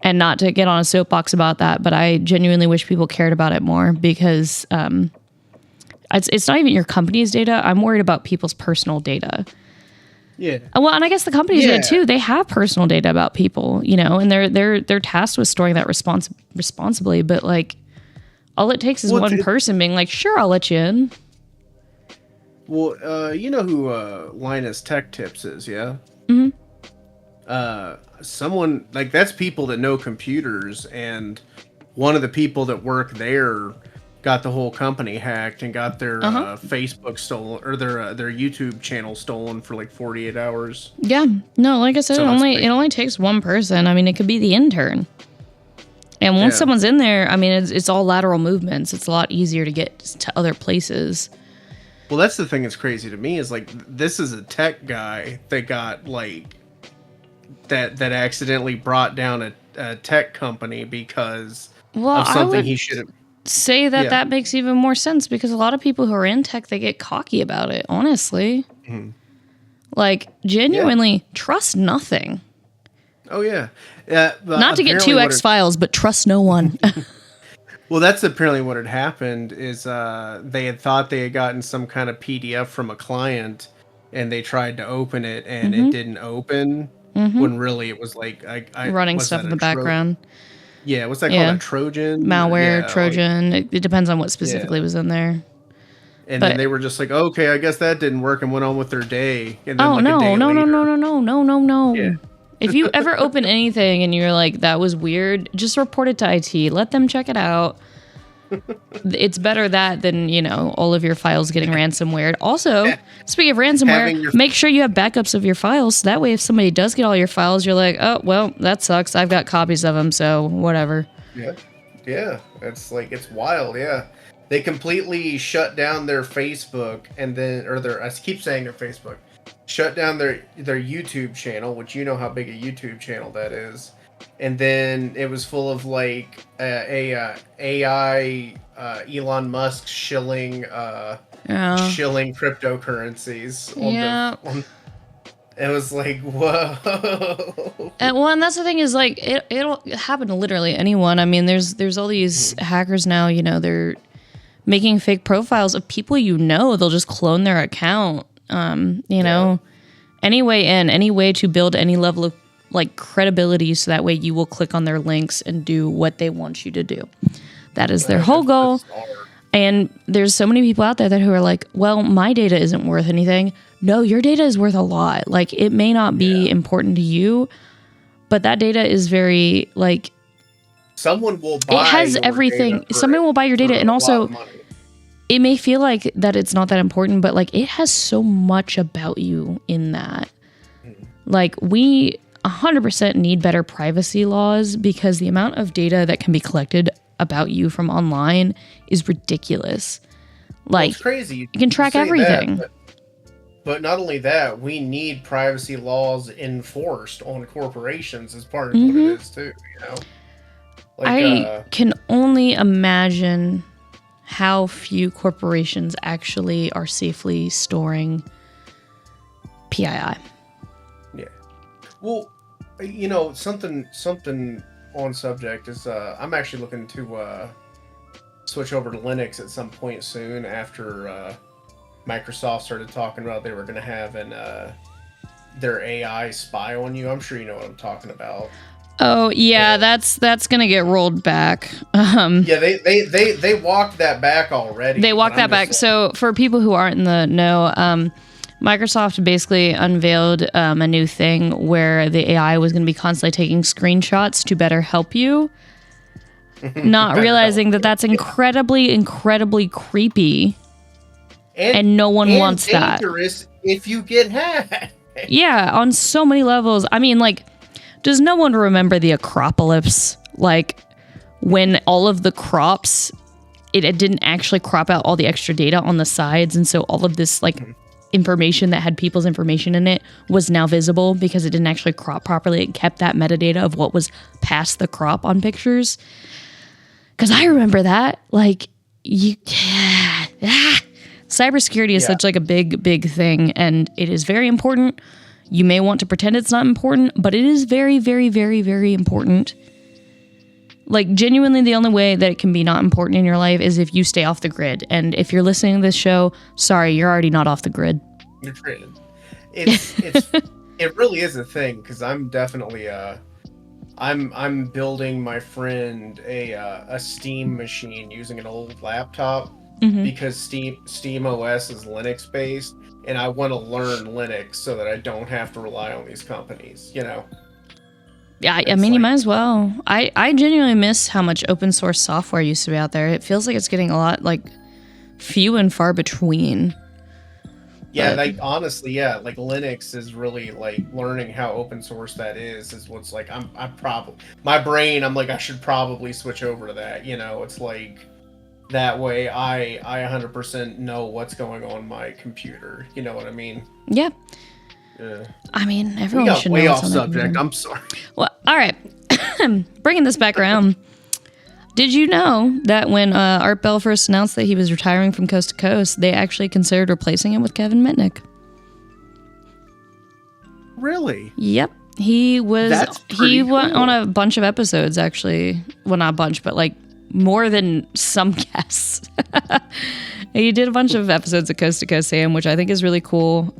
And not to get on a soapbox about that, but I genuinely wish people cared about it more because it's not even your company's data. I'm worried about people's personal data.
Yeah.
Well, and I guess the companies do it too. They have personal data about people, and they're tasked with storing that responsibly. But like, all it takes is one person being like, "Sure, I'll let you in."
Well, you know who Linus Tech Tips is, yeah?
Mm-hmm.
Someone like that's people that know computers, and one of the people that work there got the whole company hacked and got their Facebook stolen, or their YouTube channel stolen for like 48 hours.
Yeah, no, like I said,
So
it only takes one person. I mean, it could be the intern. And once someone's in there, I mean, it's all lateral movements. It's a lot easier to get to other places.
Well, that's the thing that's crazy to me is like this is a tech guy that got like that accidentally brought down a tech company because of something he should have.
Say that makes even more sense because a lot of people who are in tech, they get cocky about it, honestly. Mm-hmm. Like, genuinely trust nothing.
Oh, yeah.
Not to get too X-Files, but trust no one.
Well, that's apparently what had happened is they had thought they had gotten some kind of PDF from a client and they tried to open it and it didn't open when really it was like...
running stuff in the background.
Yeah, what's that called? A Trojan?
Malware, Trojan. It depends on what specifically was in there.
And then they were just like, okay, I guess that didn't work, and went on with their day. And then
no.
Yeah.
If you ever open anything and you're like, that was weird, just report it to IT. Let them check it out. It's better that than, all of your files getting ransomware. Also, speaking of ransomware, make sure you have backups of your files. So that way, if somebody does get all your files, you're like, oh, well, that sucks. I've got copies of them, so whatever.
Yeah. It's like, it's wild, yeah. They completely shut down their Facebook and then, I keep saying their Facebook, shut down their YouTube channel, which you know how big a YouTube channel that is. And then it was full of like AI Elon Musk shilling cryptocurrencies. It was like, whoa.
And that's the thing is like it'll happen to literally anyone. I mean, there's all these hackers now. They're making fake profiles of people. They'll just clone their account. Any way in, any way to build any level of like credibility so that way you will click on their links and do what they want you to do. That is their whole goal. And there's so many people out there who are like, well, my data isn't worth anything. No, your data is worth a lot. Like, it may not be important to you, but that data is very like,
someone will buy
it has everything. Someone will buy your data. And also it may feel like that it's not that important, but like it has so much about you in that. Like, we 100% need better privacy laws because the amount of data that can be collected about you from online is ridiculous. Like,
it's crazy.
You can track everything.
But not only that, we need privacy laws enforced on corporations as part of what it is too, Like,
I can only imagine how few corporations actually are safely storing PII.
Well, something on subject is I'm actually looking to switch over to Linux at some point soon after Microsoft started talking about they were going to have their AI spy on you. I'm sure you know what I'm talking about.
Oh yeah, that's going to get rolled back.
Yeah, they walked that back already.
They walked that back. So for people who aren't in the know, Microsoft basically unveiled a new thing where the AI was going to be constantly taking screenshots to better help you. Not realizing that that's incredibly, incredibly creepy. And no one wants that.
Dangerous if you get hacked.
Yeah, on so many levels. I mean, like, does no one remember the Acropolis? Like, when all of the crops, it didn't actually crop out all the extra data on the sides. And so all of this, like, information that had people's information in it was now visible because it didn't actually crop properly. It kept that metadata of what was past the crop on pictures. Because I remember that. Like, cybersecurity is such like a big, big thing, and it is very important. You may want to pretend it's not important, but it is very, very, very, very important. Like, genuinely, the only way that it can be not important in your life is if you stay off the grid. And if you're listening to this show, sorry, you're already not off the grid.
You're traded. It really is a thing, because I'm definitely I'm building my friend a Steam machine using an old laptop because Steam OS is Linux based, and I want to learn Linux so that I don't have to rely on these companies.
Yeah, I mean, you might as well. I genuinely miss how much open source software used to be out there. It feels like it's getting a lot, like, few and far between.
Yeah, like, honestly, yeah, like, Linux is really, like, learning how open source that is what's, like, I'm probably, my brain, I'm like, I should probably switch over to that, you know, it's like, that way I 100% know what's going on my computer, you know what I mean?
Yeah. I mean, everyone should know.
Way off subject. I'm sorry.
Well, all right. Bringing this back around. Did you know that when Art Bell first announced that he was retiring from Coast to Coast, they actually considered replacing him with Kevin Mitnick?
Really?
Yep. He was. He went
cool.
on a bunch of episodes, actually. Well, not a bunch, but like more than some guests. He did a bunch of episodes of Coast to Coast Sam, which I think is really cool.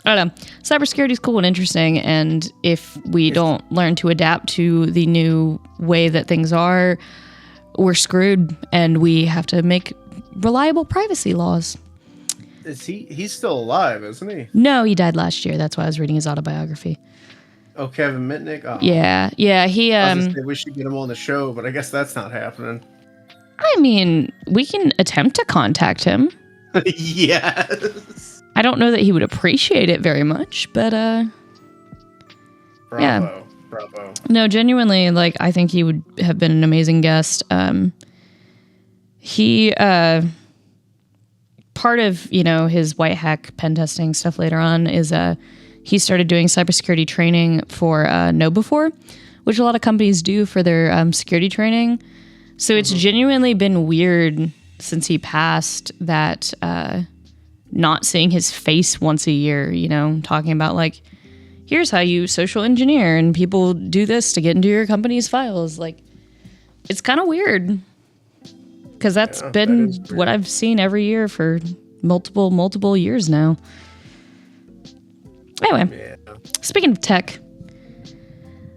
I don't know. Cybersecurity is cool and interesting, and if we don't learn to adapt to the new way that things are, we're screwed, and we have to make reliable privacy laws.
Is he's still alive, isn't he?
No, he died last year. That's why I was reading his autobiography.
Oh, Kevin Mitnick? Oh.
Yeah. He
I was gonna say we should get him on the show, but I guess that's not happening.
I mean, we can attempt to contact him.
Yes.
I don't know that he would appreciate it very much, but
Bravo.
No, genuinely, like, I think he would have been an amazing guest. He part of, you know, his white hack pen testing stuff later on is he started doing cybersecurity training for KnowBe4, which a lot of companies do for their security training. So it's genuinely been weird since he passed that not seeing his face once a year, you know, talking about like, here's how you social engineer and people do this to get into your company's files. Like, it's kind of weird because that's been what I've seen every year for multiple years now. Anyway, speaking of tech,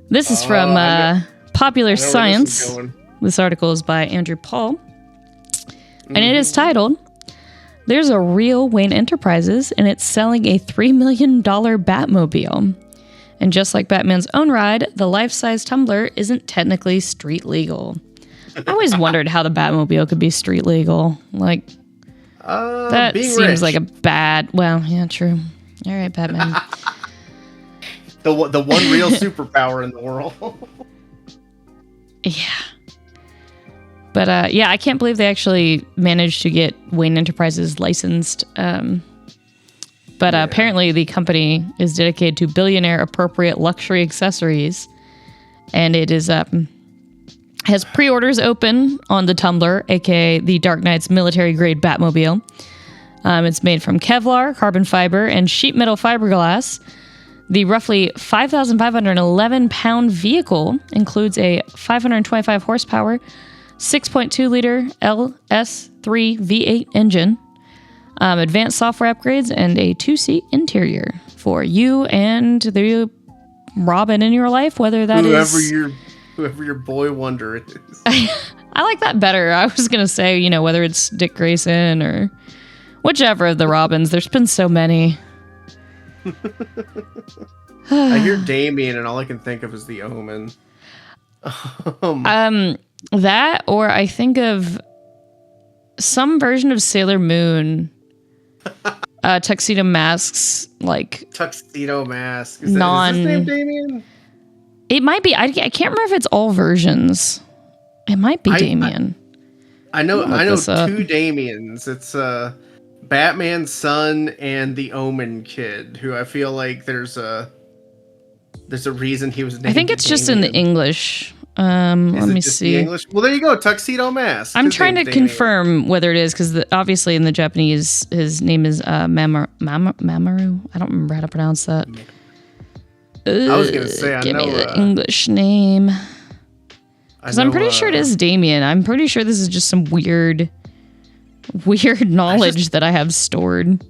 this is from Popular Science. This article is by Andrew Paul, and it is titled, "There's a real Wayne Enterprises, and it's selling a $3 million Batmobile. And just like Batman's own ride, the life-size Tumbler isn't technically street legal." I always wondered how the Batmobile could be street legal. Like, that seems
rich.
like a bad... Well, yeah, true. All right, Batman.
the one real superpower in the world.
Yeah. But I can't believe they actually managed to get Wayne Enterprises licensed. But apparently the company is dedicated to billionaire appropriate luxury accessories. And it is has pre-orders open on the Tumbler, aka the Dark Knight's military-grade Batmobile. It's made from Kevlar, carbon fiber, and sheet metal fiberglass. The roughly 5,511-pound vehicle includes a 525 horsepower, 6.2-liter LS3 V8 engine, advanced software upgrades, and a 2-seat interior for you and the Robin in your life, whether that
whoever your boy wonder is.
I like that better. I was going to say, you know, whether it's Dick Grayson or whichever of the Robins. There's been so many.
I hear Damien, and all I can think of is the Omen.
That, or I think of some version of Sailor Moon. Tuxedo Masks, like...
Tuxedo Mask. Is his name Damien?
It might be. I can't remember if it's all versions. It might be Damien.
I know two Damiens. It's Batman's son and the Omen kid, who I feel like there's a reason he was named.
I think it's just in the English. Let me see.
English? Well, there you go. Tuxedo Mask.
I'm trying to confirm whether it is, because obviously in the Japanese his name is Mamoru. I don't remember how to pronounce that.
I was gonna say,
give me the English name, because I'm pretty sure it is Damien. I'm pretty sure this is just some weird knowledge that I have stored.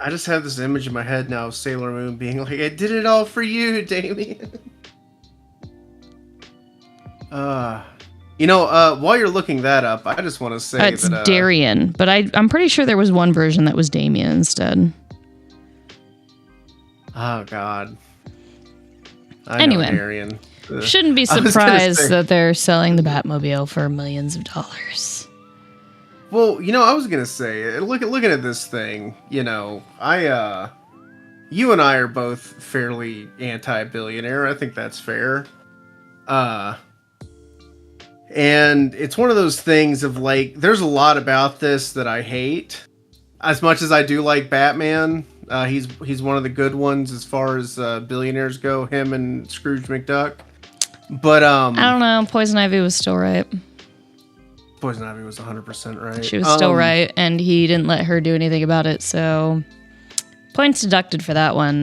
I just have this image in my head now of Sailor Moon being like, "I did it all for you, Damien." While you're looking that up, I just want to say
it's Darien, but I'm pretty sure there was one version that was Damien instead.
Oh God.
Anyway,
Darian.
Shouldn't be surprised that they're selling the Batmobile for millions of dollars.
Well, I was gonna say, looking at this thing, you and I are both fairly anti-billionaire. I think that's fair. And it's one of those things of like, there's a lot about this that I hate. As much as I do like Batman, he's one of the good ones as far as billionaires go. Him and Scrooge McDuck. But
I don't know. Poison Ivy was still right.
Poison Ivy was 100% right.
She was still right, and he didn't let her do anything about it. So points deducted for that one.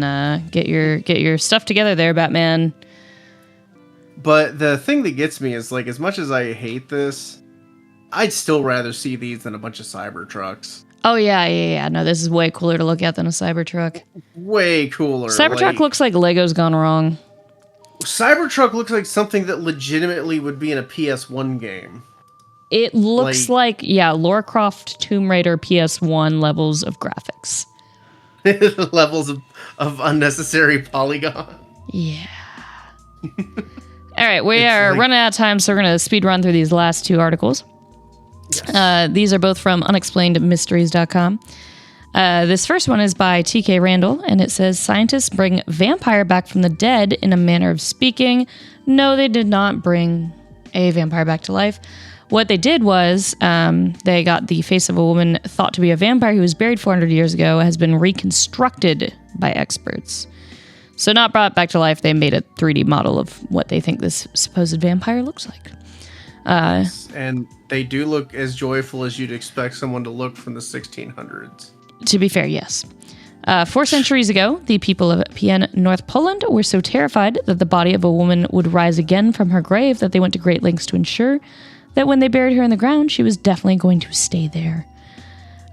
Get your stuff together there, Batman.
But the thing that gets me is, like, as much as I hate this, I'd still rather see these than a bunch of Cybertrucks.
Oh, yeah. No, this is way cooler to look at than a Cybertruck.
Way cooler.
Cybertruck looks like Lego's gone wrong.
Cybertruck looks like something that legitimately would be in a PS1 game.
It looks like Lara Croft Tomb Raider PS1 levels of graphics.
Levels of unnecessary polygon.
Yeah. All right, we are running out of time, so we're going to speed run through these last two articles. Yes. These are both from unexplainedmysteries.com. This first one is by TK Randall, and it says, scientists bring vampire back from the dead in a manner of speaking. No, they did not bring a vampire back to life. What they did was they got the face of a woman thought to be a vampire who was buried 400 years ago, has been reconstructed by experts. So not brought back to life, they made a 3D model of what they think this supposed vampire looks like.
And they do look as joyful as you'd expect someone to look from the 1600s.
To be fair, yes. 4 centuries ago, the people of Pien, North Poland, were so terrified that the body of a woman would rise again from her grave that they went to great lengths to ensure that when they buried her in the ground, she was definitely going to stay there.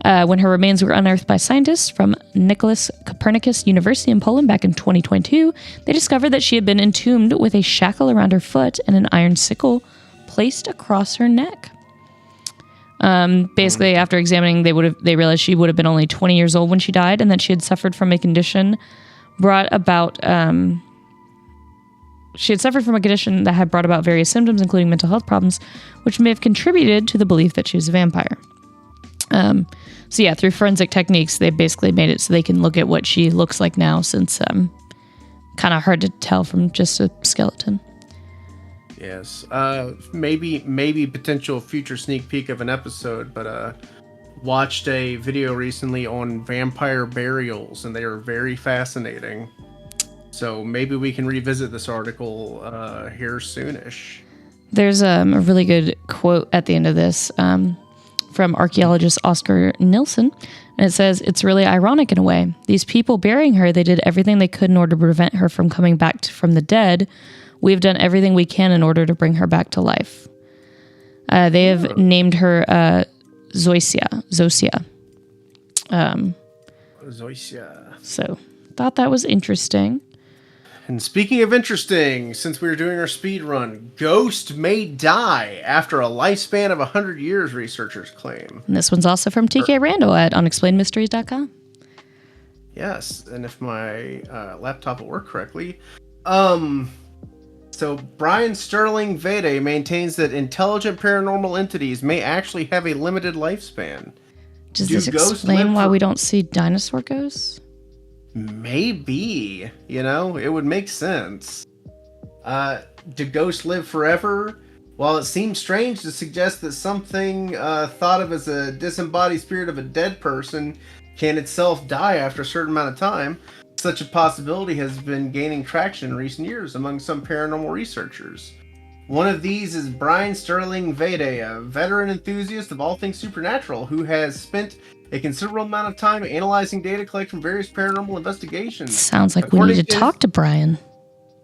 When her remains were unearthed by scientists from Nicholas Copernicus University in Poland back in 2022, they discovered that she had been entombed with a shackle around her foot and an iron sickle placed across her neck. Basically, after examining, they realized she would have been only 20 years old when she died, and that she had suffered from a condition that had brought about various symptoms, including mental health problems, which may have contributed to the belief that she was a vampire. So yeah, through forensic techniques, they basically made it so they can look at what she looks like now, since kind of hard to tell from just a skeleton.
Yes. Maybe potential future sneak peek of an episode, but watched a video recently on vampire burials, and they are very fascinating. So maybe we can revisit this article here soonish.
There's a really good quote at the end of this from archaeologist Oscar Nilsson, and it says, "It's really ironic in a way. These people burying her, they did everything they could in order to prevent her from coming back from the dead. We've done everything we can in order to bring her back to life." They have named her Zosia. Zosia. So, thought that was interesting.
And speaking of interesting, since we were doing our speed run, ghost may die after a lifespan of 100 years, researchers claim.
And this one's also from TK Randall at unexplainedmysteries.com.
Yes, and if my laptop will work correctly. So Brian Sterling Vede maintains that intelligent paranormal entities may actually have a limited lifespan.
Does this explain why we don't see dinosaur ghosts?
Maybe, it would make sense. Do ghosts live forever? While it seems strange to suggest that something thought of as a disembodied spirit of a dead person can itself die after a certain amount of time, such a possibility has been gaining traction in recent years among some paranormal researchers. One of these is Brian Sterling Vede, a veteran enthusiast of all things supernatural who has spent a considerable amount of time analyzing data collected from various paranormal investigations.
Sounds like we need to talk to Brian.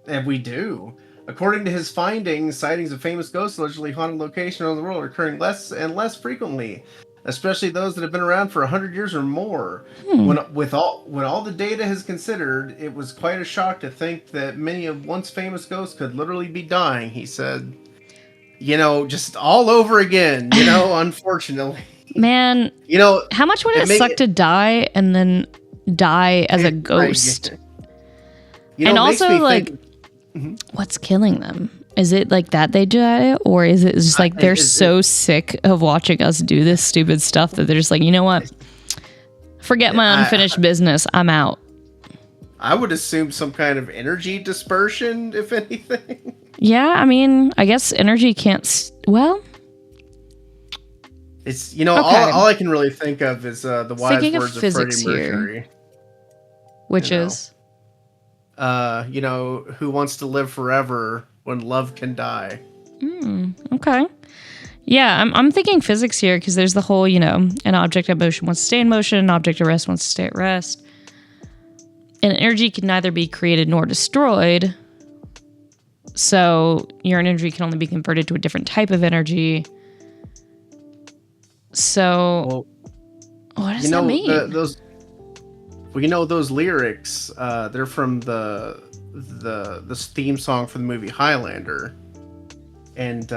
And we do. According to his findings, sightings of famous ghosts allegedly haunted locations around the world are occurring less and less frequently, especially those that have been around for 100 years or more. When all the data is considered, it was quite a shock to think that many of once famous ghosts could literally be dying, he said. Just all over again, unfortunately.
Man, how much would it suck to die and then die as a ghost?
And also,
What's killing them? Is it like that they die, or is it just like they're so sick of watching us do this stupid stuff that they're just like, you know what? Forget my unfinished business. I'm out.
I would assume some kind of energy dispersion, if anything.
Yeah, I mean, I guess energy can't. Well,
it's all I can really think of is the wise words of Freddie Mercury,
here, which is,
who wants to live forever when love can die.
Okay. Yeah, I'm thinking physics here because there's the whole, an object at motion wants to stay in motion, an object at rest wants to stay at rest. And energy can neither be created nor destroyed. So your energy can only be converted to a different type of energy. So what does that mean?
Those lyrics, they're from the theme song for the movie Highlander. And,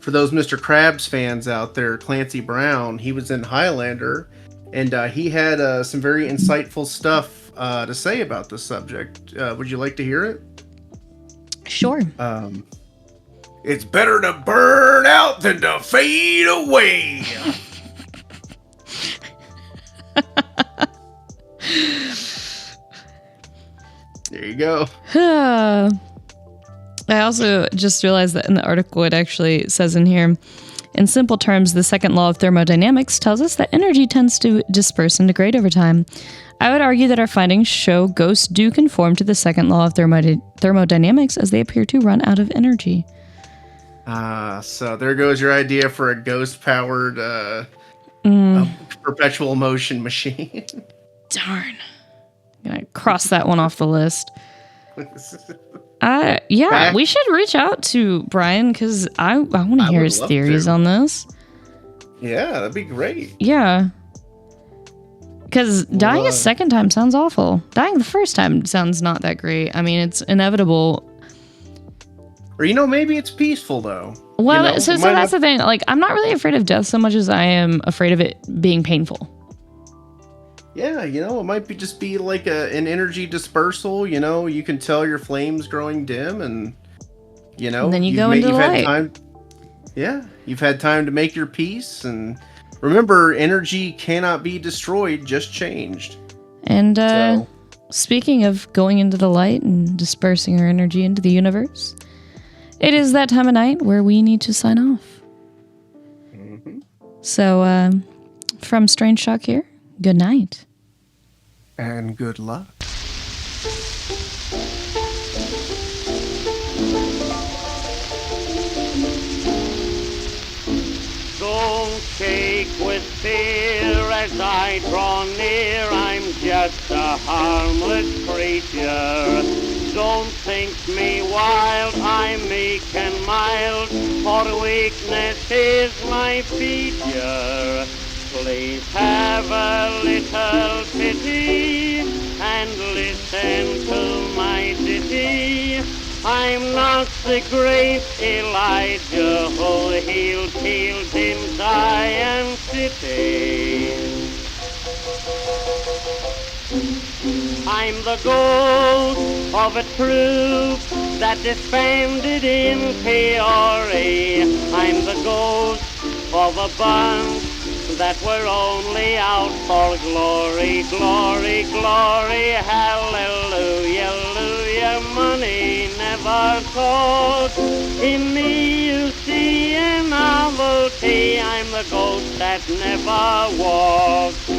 for those Mr. Krabs fans out there, Clancy Brown, he was in Highlander, and he had some very insightful stuff to say about this subject. Would you like to hear it?
Sure.
It's better to burn out than to fade away. There you go.
I also just realized that in the article it actually says in here, in simple terms, the second law of thermodynamics tells us that energy tends to disperse and degrade over time. I would argue that our findings show ghosts do conform to the second law of thermodynamics as they appear to run out of energy.
So there goes your idea for a ghost-powered perpetual motion machine.
Darn. I'm going to cross that one off the list. We should reach out to Brian because I want to hear his theories on this.
Yeah, that'd be great.
Yeah. Because dying a second time sounds awful. Dying the first time sounds not that great. I mean, it's inevitable.
Or, maybe it's peaceful, though.
Well, so that's the thing. Like, I'm not really afraid of death so much as I am afraid of it being painful.
Yeah, it might just be like an energy dispersal. You can tell your flame's growing dim, and
and then you go into the light.
You've had time to make your peace, and remember, energy cannot be destroyed, just changed.
And speaking of going into the light and dispersing our energy into the universe, it is that time of night where we need to sign off. Mm-hmm. So, from Strange Shock here, good night.
And good luck.
Don't shake with fear as I draw near. I'm just a harmless creature. Don't think me wild, I'm meek and mild, for weakness is my feature. Please have a little pity and listen to my ditty. I'm not the great Elijah who healed killed in Zion City. I'm the ghost of a troop that disbanded in Peoria. I'm the ghost of a bunch that were only out for glory, glory, glory, hallelujah, hallelujah. Money never talks. In me you see a novelty. I'm the ghost that never walks.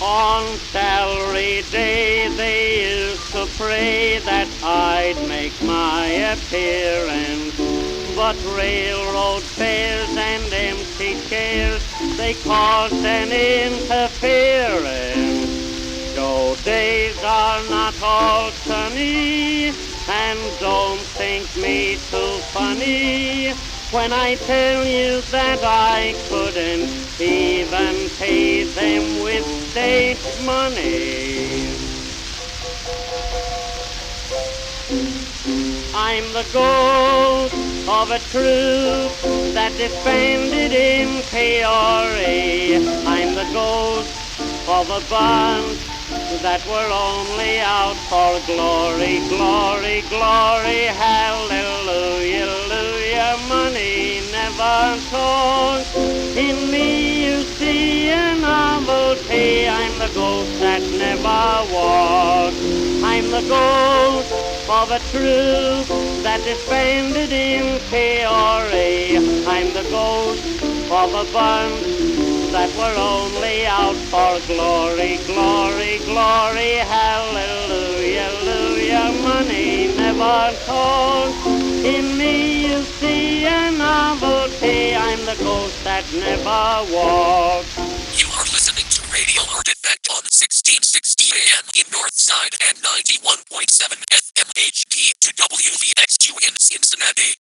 On salary day they used to pray that I'd make my appearance. But railroad fares and empty chairs, they caused an interference. Show days are not all sunny, and don't think me too funny when I tell you that I couldn't even pay them with state money. I'm the ghost of a troop that disbanded in Peoria. I'm the ghost of a bunch that were only out for glory, glory, glory, hallelujah, hallelujah. Money never talks. In me you see a novelty. I'm the ghost that never walks. I'm the ghost of a truth that disbanded in chaos. I'm the ghost of a bunch that were only out for glory, glory, glory, hallelujah, hallelujah. Money never talks. In me you see a novelty. I'm the ghost that never walks.
You are listening to Radio Artifact on 1660 AM in Northside and 91.7 FM HD to WVXQ in Cincinnati.